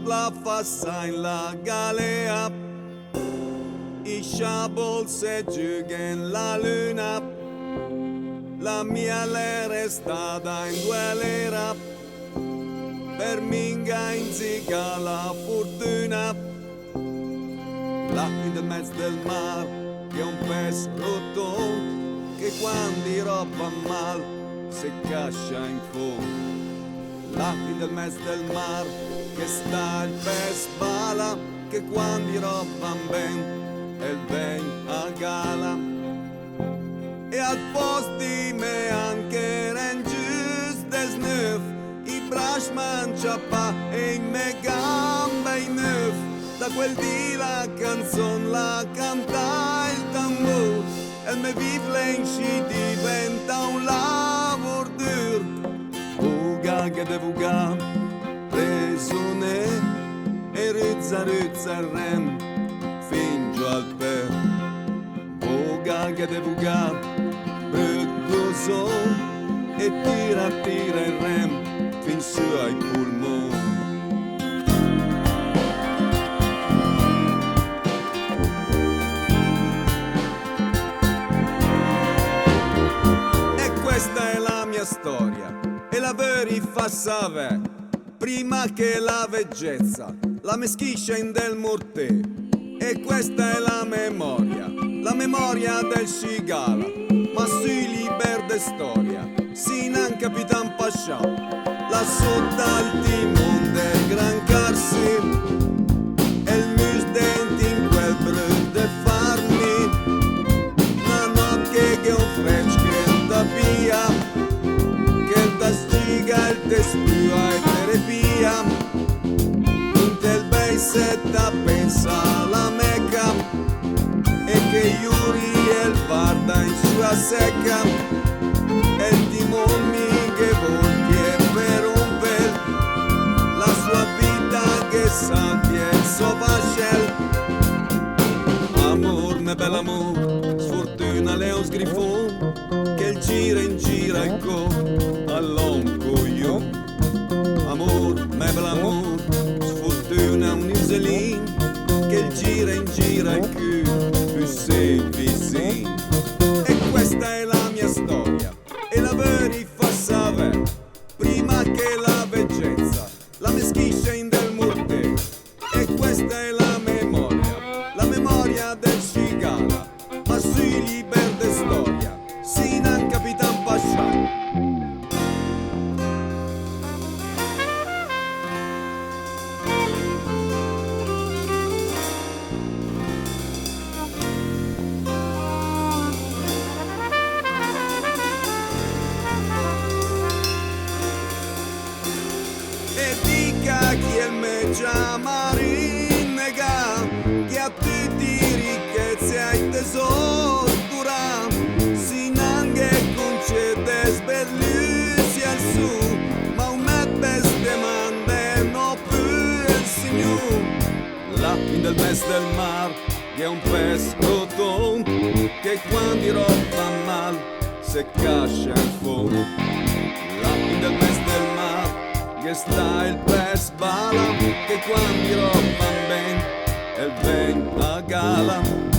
la fassa in la galea, i sciabol se giughen la luna, la mia lera è stata in duelera, per minga in ziga la fortuna, là in mezzo del mar, che è un pes rotondo, che quando roba mal si cascia in fondo. Là nel mezzo del mar che sta il pes bala, che quando roba ben e il ben a gala. E al posto di me anche rangius des neuf, i bracci manciappa e in me gambe in neuf. Da quel dì la canzone la canta il tambur, e me vivlen ci diventa un lavoro dur. Vuga che de vuga, presone, e ruzza il rem, fingiò al per. Vuga che de vuga, brutto son, e tira il rem, fin su ai pulmoni. Questa è la mia storia e la veri fa sapere, prima che la veggezza, la meschiscia in del morte. E questa è la memoria del Scigala, ma sui liber de storia, sinan Capitan Pascià, la sotto al timon del Gran Carsi, e il mus denti in quel brut de farmi, una notte che un freccio via, che da stiga il te spua e terapia, un tel bei setta pensa alla Mecca, e che Yuri e il Varda in sua secca, e il timoni che voglie per un pel, la sua vita che santi e il suo vascel. Amor, me bel amor, sfortuna leon sgrifon, che il gira in gira il co all'onco io. Amor, me bel amor, sfortuna un iselin, che il gira in gira il cu, più sei vicin. E questa è la mia storia, e la veri fa sapere, prima che la veggezza, la meschiscia in del morte. E questa è la memoria del Scigala, ma sui liber de storia, sinan Capitan Pascià. E dica chi è il meggia marinega, che a tutti ricchezze ai tesori dura, sinanche concede sberlusi al su, ma un me beste mande no più il signor. Là in del mezzo del mar, che è un pes rotondo, che quando roba mal se cascia in fondo. Là in del mezzo del mar, che sta il pes bala, che quando roba ben e il ben a gala.